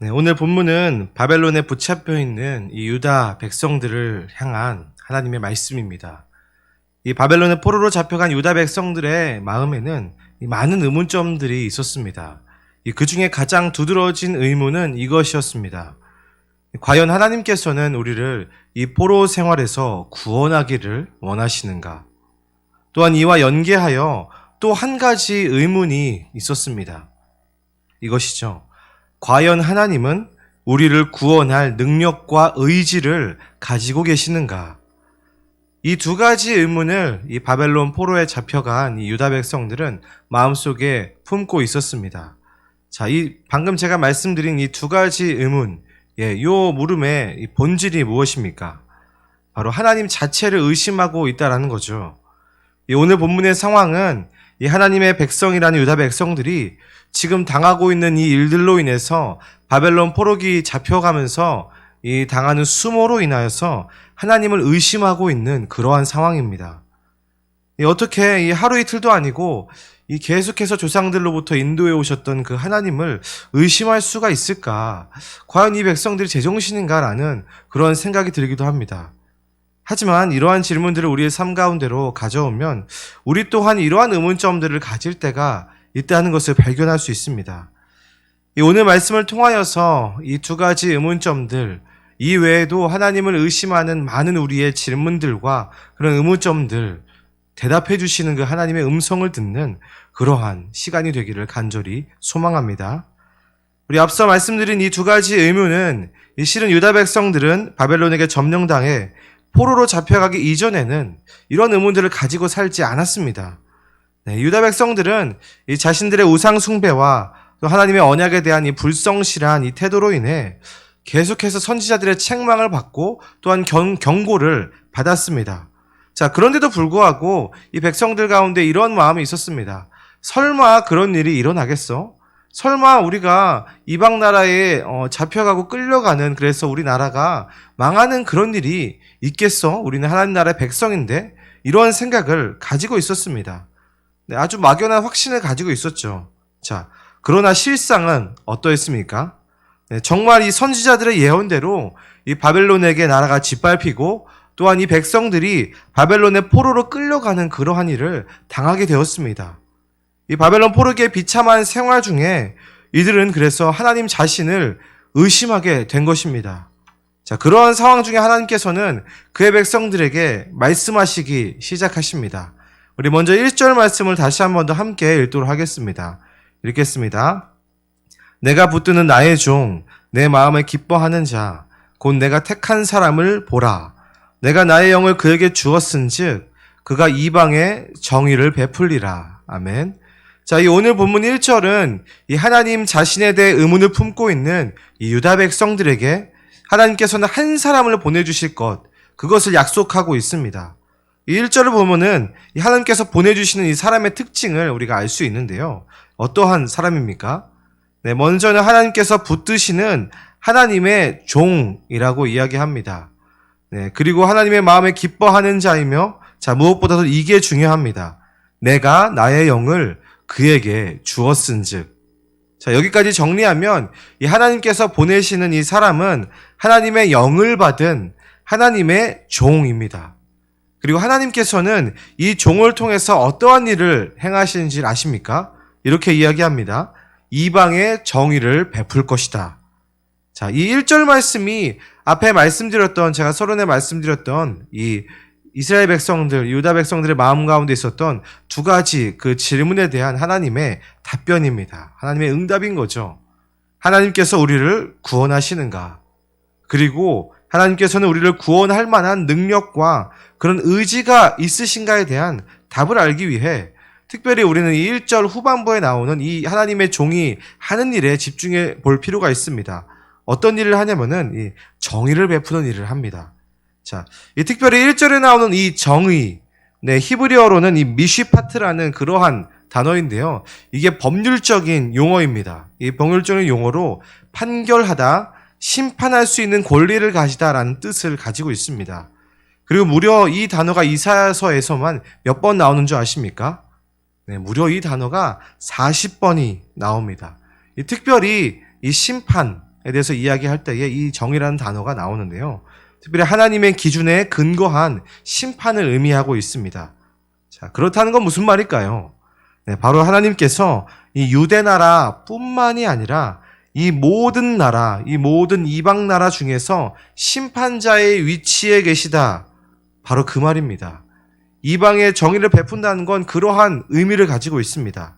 네, 오늘 본문은 바벨론에 붙잡혀 있는 이 유다 백성들을 향한 하나님의 말씀입니다. 이 바벨론의 포로로 잡혀간 유다 백성들의 마음에는 이 많은 의문점들이 있었습니다. 그 중에 가장 두드러진 의문은 이것이었습니다. 과연 하나님께서는 우리를 이 포로 생활에서 구원하기를 원하시는가? 또한 이와 연계하여 또 한 가지 의문이 있었습니다. 이것이죠. 과연 하나님은 우리를 구원할 능력과 의지를 가지고 계시는가? 이 두 가지 의문을 이 바벨론 포로에 잡혀간 이 유다 백성들은 마음속에 품고 있었습니다. 자, 방금 제가 말씀드린 이 두 가지 의문, 요 물음의 이 본질이 무엇입니까? 바로 하나님 자체를 의심하고 있다라는 거죠. 오늘 본문의 상황은 이 하나님의 백성이라는 유다 백성들이 지금 당하고 있는 이 일들로 인해서 바벨론 포로기 잡혀가면서 이 당하는 수모로 인하여서 하나님을 의심하고 있는 그러한 상황입니다. 어떻게 이 하루 이틀도 아니고 이 계속해서 조상들로부터 인도해 오셨던 그 하나님을 의심할 수가 있을까? 과연 이 백성들이 제정신인가라는 그런 생각이 들기도 합니다. 하지만 이러한 질문들을 우리의 삶 가운데로 가져오면 우리 또한 이러한 의문점들을 가질 때가 있다는 것을 발견할 수 있습니다. 오늘 말씀을 통하여서 이 두 가지 의문점들, 이 외에도 하나님을 의심하는 많은 우리의 질문들과 그런 의문점들 대답해 주시는 그 하나님의 음성을 듣는 그러한 시간이 되기를 간절히 소망합니다. 우리 앞서 말씀드린 이 두 가지 의문은 실은 유다 백성들은 바벨론에게 점령당해 포로로 잡혀가기 이전에는 이런 의문들을 가지고 살지 않았습니다. 유다 백성들은 이 자신들의 우상 숭배와 또 하나님의 언약에 대한 이 불성실한 이 태도로 인해 계속해서 선지자들의 책망을 받고 또한 경고를 받았습니다. 자, 그런데도 불구하고 이 백성들 가운데 이런 마음이 있었습니다. 설마 그런 일이 일어나겠어? 설마 우리가 이방 나라에 잡혀가고 끌려가는, 그래서 우리나라가 망하는 그런 일이 있겠어? 우리는 하나님 나라의 백성인데? 이런 생각을 가지고 있었습니다. 네, 아주 막연한 확신을 가지고 있었죠. 자, 그러나 실상은 어떠했습니까? 네, 정말 이 선지자들의 예언대로 이 바벨론에게 나라가 짓밟히고 또한 이 백성들이 바벨론의 포로로 끌려가는 그러한 일을 당하게 되었습니다. 이 바벨론 포로기의 비참한 생활 중에 이들은 그래서 하나님 자신을 의심하게 된 것입니다. 자, 그러한 상황 중에 하나님께서는 그의 백성들에게 말씀하시기 시작하십니다. 우리 먼저 1절 말씀을 다시 한 번 더 함께 읽도록 하겠습니다. 읽겠습니다. 내가 붙드는 나의 종, 내 마음에 기뻐하는 자, 곧 내가 택한 사람을 보라. 내가 나의 영을 그에게 주었은즉 그가 이방에 정의를 베풀리라. 아멘. 자, 이 오늘 본문 1절은 이 하나님 자신에 대해 의문을 품고 있는 이 유다 백성들에게 하나님께서는 한 사람을 보내주실 것, 그것을 약속하고 있습니다. 이 1절을 보면은 이 하나님께서 보내주시는 이 사람의 특징을 우리가 알 수 있는데요. 어떠한 사람입니까? 네, 먼저는 하나님께서 붙드시는 하나님의 종이라고 이야기합니다. 네, 그리고 하나님의 마음에 기뻐하는 자이며, 자, 무엇보다도 이게 중요합니다. 내가 나의 영을 그에게 주었은즉. 자, 여기까지 정리하면 이 하나님께서 보내시는 이 사람은 하나님의 영을 받은 하나님의 종입니다. 그리고 하나님께서는 이 종을 통해서 어떠한 일을 행하시는지 아십니까? 이렇게 이야기합니다. 이방의 정의를 베풀 것이다. 자, 이 1절 말씀이 앞에 말씀드렸던, 제가 서론에 말씀드렸던 이 이스라엘 백성들, 유다 백성들의 마음 가운데 있었던 두 가지 그 질문에 대한 하나님의 답변입니다. 하나님의 응답인 거죠. 하나님께서 우리를 구원하시는가? 그리고 하나님께서는 우리를 구원할 만한 능력과 그런 의지가 있으신가에 대한 답을 알기 위해 특별히 우리는 이 1절 후반부에 나오는 이 하나님의 종이 하는 일에 집중해 볼 필요가 있습니다. 어떤 일을 하냐면은 이 정의를 베푸는 일을 합니다. 자, 이 특별히 1절에 나오는 이 정의, 네, 히브리어로는 이 미쉬파트라는 그러한 단어인데요. 이게 법률적인 용어입니다. 이 법률적인 용어로 판결하다, 심판할 수 있는 권리를 가지다라는 뜻을 가지고 있습니다. 그리고 무려 이 단어가 이사야서에서만 몇 번 나오는 줄 아십니까? 네, 무려 이 단어가 40번이 나옵니다. 특별히 이 심판에 대해서 이야기할 때에 이 정의라는 단어가 나오는데요. 특별히 하나님의 기준에 근거한 심판을 의미하고 있습니다. 자, 그렇다는 건 무슨 말일까요? 네, 바로 하나님께서 이 유대 나라뿐만이 아니라 이 모든 나라, 이 모든 이방 나라 중에서 심판자의 위치에 계시다. 바로 그 말입니다. 이방의 정의를 베푼다는 건 그러한 의미를 가지고 있습니다.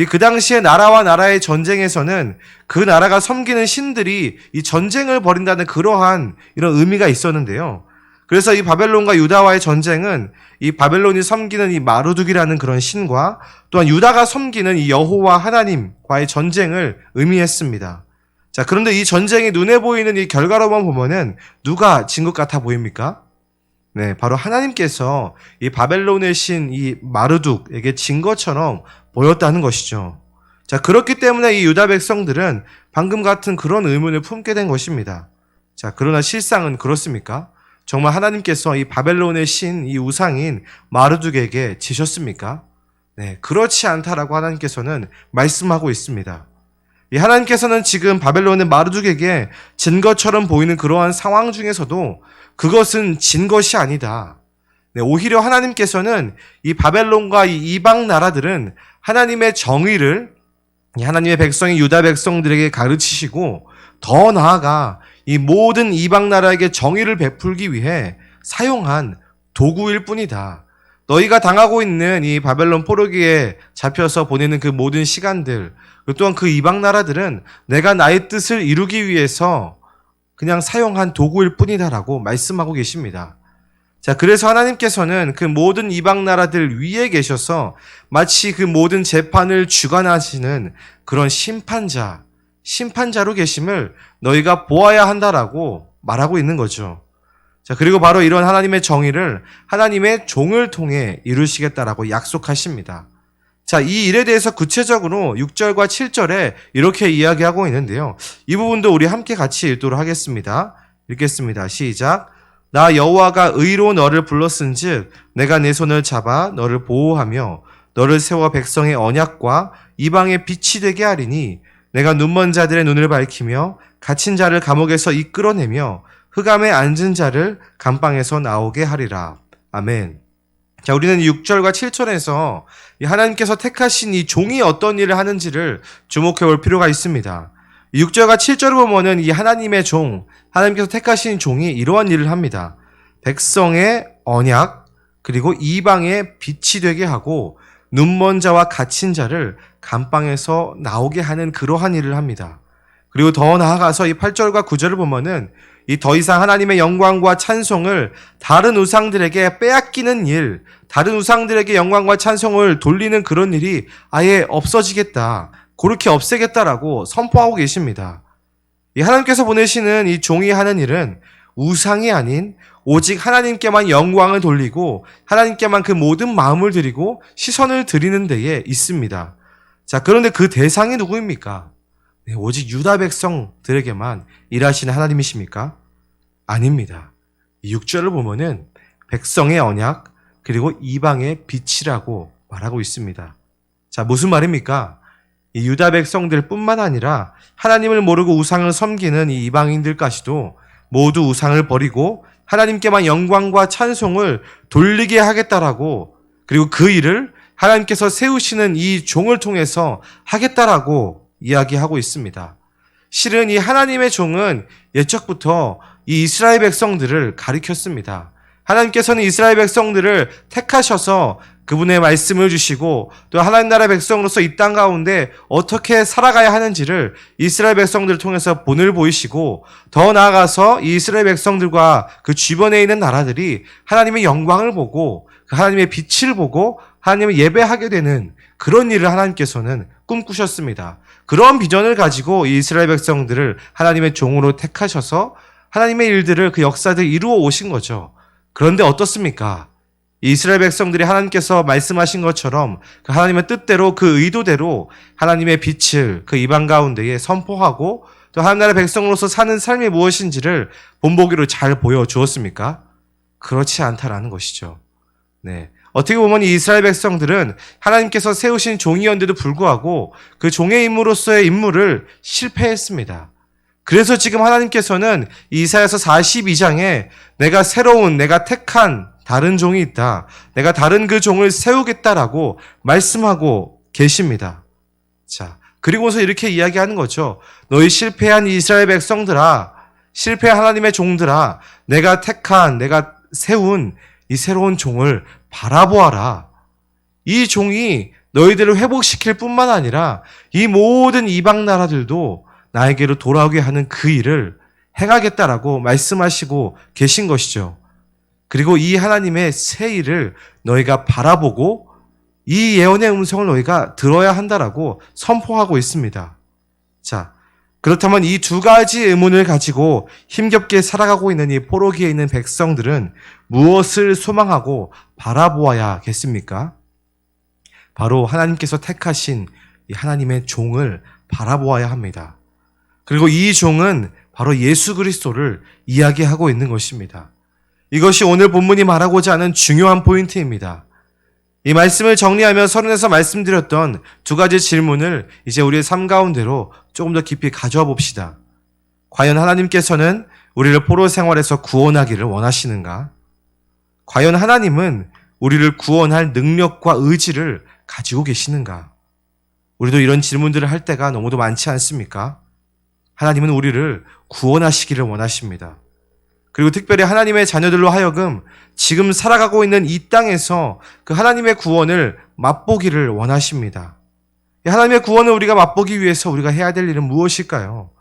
그 당시에 나라와 나라의 전쟁에서는 그 나라가 섬기는 신들이 이 전쟁을 벌인다는 그러한 이런 의미가 있었는데요. 그래서 이 바벨론과 유다와의 전쟁은 이 바벨론이 섬기는 이 마르둑이라는 그런 신과 또한 유다가 섬기는 이 여호와 하나님과의 전쟁을 의미했습니다. 자, 그런데 이 전쟁이 눈에 보이는 이 결과로만 보면은 누가 진 것 같아 보입니까? 네, 바로 하나님께서 이 바벨론의 신 이 마르둑에게 진 것처럼 보였다는 것이죠. 자, 그렇기 때문에 이 유다 백성들은 방금 같은 그런 의문을 품게 된 것입니다. 자, 그러나 실상은 그렇습니까? 정말 하나님께서 이 바벨론의 신, 이 우상인 마르둑에게 지셨습니까? 네, 그렇지 않다라고 하나님께서는 말씀하고 있습니다. 이 하나님께서는 지금 바벨론의 마르둑에게 진 것처럼 보이는 그러한 상황 중에서도 그것은 진 것이 아니다. 네, 오히려 하나님께서는 이 바벨론과 이 이방 나라들은 하나님의 정의를 하나님의 백성인 유다 백성들에게 가르치시고 더 나아가 이 모든 이방 나라에게 정의를 베풀기 위해 사용한 도구일 뿐이다. 너희가 당하고 있는 이 바벨론 포로기에 잡혀서 보내는 그 모든 시간들, 또한 그 이방 나라들은 내가 나의 뜻을 이루기 위해서 그냥 사용한 도구일 뿐이다라고 말씀하고 계십니다. 자, 그래서 하나님께서는 그 모든 이방 나라들 위에 계셔서 마치 그 모든 재판을 주관하시는 그런 심판자로 계심을 너희가 보아야 한다라고 말하고 있는 거죠. 자, 그리고 바로 이런 하나님의 정의를 하나님의 종을 통해 이루시겠다라고 약속하십니다. 자, 이 일에 대해서 구체적으로 6절과 7절에 이렇게 이야기하고 있는데요. 이 부분도 우리 함께 같이 읽도록 하겠습니다. 읽겠습니다. 시작. 나 여호와가 의로 너를 불렀은즉 내가 내 손을 잡아 너를 보호하며 너를 세워 백성의 언약과 이방의 빛이 되게 하리니 내가 눈먼 자들의 눈을 밝히며 갇힌 자를 감옥에서 이끌어내며 흑암에 앉은 자를 감방에서 나오게 하리라. 아멘. 자, 우리는 6절과 7절에서 하나님께서 택하신 이 종이 어떤 일을 하는지를 주목해 볼 필요가 있습니다. 6절과 7절을 보면은 이 하나님의 종, 하나님께서 택하신 종이 이러한 일을 합니다. 백성의 언약, 그리고 이방의 빛이 되게 하고 눈먼 자와 갇힌 자를 감방에서 나오게 하는 그러한 일을 합니다. 그리고 더 나아가서 이 8절과 9절을 보면은 이 더 이상 하나님의 영광과 찬송을 다른 우상들에게 빼앗기는 일, 다른 우상들에게 영광과 찬송을 돌리는 그런 일이 아예 없어지겠다. 그렇게 없애겠다라고 선포하고 계십니다. 이 하나님께서 보내시는 이 종이 하는 일은 우상이 아닌 오직 하나님께만 영광을 돌리고 하나님께만 그 모든 마음을 드리고 시선을 드리는 데에 있습니다. 자, 그런데 그 대상이 누구입니까? 네, 오직 유다 백성들에게만 일하시는 하나님이십니까? 아닙니다. 6절을 보면은 백성의 언약 그리고 이방의 빛이라고 말하고 있습니다. 자, 무슨 말입니까? 이 유다 백성들 뿐만 아니라 하나님을 모르고 우상을 섬기는 이 이방인들까지도 모두 우상을 버리고 하나님께만 영광과 찬송을 돌리게 하겠다라고, 그리고 그 일을 하나님께서 세우시는 이 종을 통해서 하겠다라고 이야기하고 있습니다. 실은 이 하나님의 종은 옛적부터 이 이스라엘 백성들을 가리켰습니다. 하나님께서는 이스라엘 백성들을 택하셔서 그분의 말씀을 주시고 또 하나님 나라 백성으로서 이 땅 가운데 어떻게 살아가야 하는지를 이스라엘 백성들을 통해서 본을 보이시고, 더 나아가서 이 이스라엘 백성들과 그 주변에 있는 나라들이 하나님의 영광을 보고 그 하나님의 빛을 보고 하나님을 예배하게 되는 그런 일을 하나님께서는 꿈꾸셨습니다. 그런 비전을 가지고 이 이스라엘 백성들을 하나님의 종으로 택하셔서 하나님의 일들을, 그 역사들을 이루어 오신 거죠. 그런데 어떻습니까? 이스라엘 백성들이 하나님께서 말씀하신 것처럼 그 하나님의 뜻대로, 그 의도대로 하나님의 빛을 그 이방 가운데에 선포하고 또 하나님 나라 백성으로서 사는 삶이 무엇인지를 본보기로 잘 보여주었습니까? 그렇지 않다라는 것이죠. 네. 어떻게 보면 이 이스라엘 백성들은 하나님께서 세우신 종이었는데도 불구하고 그 종의 임무로서의 임무를 실패했습니다. 그래서 지금 하나님께서는 이사야서 42장에 내가 새로운, 내가 택한 다른 종이 있다. 내가 다른 그 종을 세우겠다라고 말씀하고 계십니다. 자, 그리고서 이렇게 이야기하는 거죠. 너희 실패한 이스라엘 백성들아, 실패한 하나님의 종들아, 내가 택한, 내가 세운 이 새로운 종을 바라보아라. 이 종이 너희들을 회복시킬 뿐만 아니라 이 모든 이방 나라들도 나에게로 돌아오게 하는 그 일을 행하겠다라고 말씀하시고 계신 것이죠. 그리고 이 하나님의 새 일을 너희가 바라보고 이 예언의 음성을 너희가 들어야 한다라고 선포하고 있습니다. 자, 그렇다면 이 두 가지 의문을 가지고 힘겹게 살아가고 있는 이 포로기에 있는 백성들은 무엇을 소망하고 바라보아야겠습니까? 바로 하나님께서 택하신 이 하나님의 종을 바라보아야 합니다. 그리고 이 종은 바로 예수 그리스도를 이야기하고 있는 것입니다. 이것이 오늘 본문이 말하고자 하는 중요한 포인트입니다. 이 말씀을 정리하며 서론에서 말씀드렸던 두 가지 질문을 이제 우리의 삶 가운데로 조금 더 깊이 가져와 봅시다. 과연 하나님께서는 우리를 포로 생활에서 구원하기를 원하시는가? 과연 하나님은 우리를 구원할 능력과 의지를 가지고 계시는가? 우리도 이런 질문들을 할 때가 너무도 많지 않습니까? 하나님은 우리를 구원하시기를 원하십니다. 그리고 특별히 하나님의 자녀들로 하여금 지금 살아가고 있는 이 땅에서 그 하나님의 구원을 맛보기를 원하십니다. 하나님의 구원을 우리가 맛보기 위해서 우리가 해야 될 일은 무엇일까요?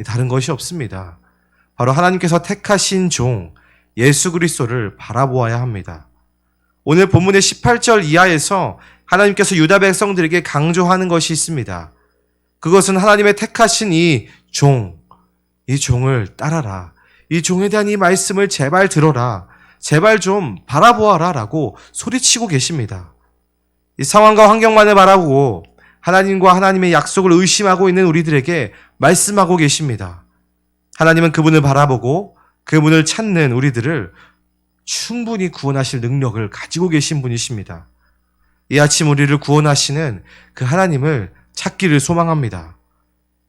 다른 것이 없습니다. 바로 하나님께서 택하신 종 예수 그리스도를 바라보아야 합니다. 오늘 본문의 18절 이하에서 하나님께서 유다 백성들에게 강조하는 것이 있습니다. 그것은 하나님의 택하신 이 종을 따라라. 이 종에 대한 이 말씀을 제발 들어라. 제발 좀 바라보아라 라고 소리치고 계십니다. 이 상황과 환경만을 바라보고 하나님과 하나님의 약속을 의심하고 있는 우리들에게 말씀하고 계십니다. 하나님은 그분을 바라보고 그분을 찾는 우리들을 충분히 구원하실 능력을 가지고 계신 분이십니다. 이 아침 우리를 구원하시는 그 하나님을 찾기를 소망합니다.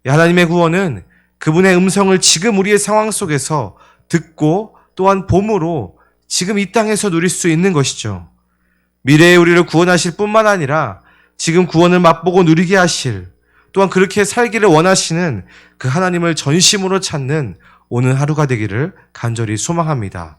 이 하나님의 구원은 그분의 음성을 지금 우리의 상황 속에서 듣고 또한 봄으로 지금 이 땅에서 누릴 수 있는 것이죠. 미래에 우리를 구원하실 뿐만 아니라 지금 구원을 맛보고 누리게 하실, 또한 그렇게 살기를 원하시는 그 하나님을 전심으로 찾는 오늘 하루가 되기를 간절히 소망합니다.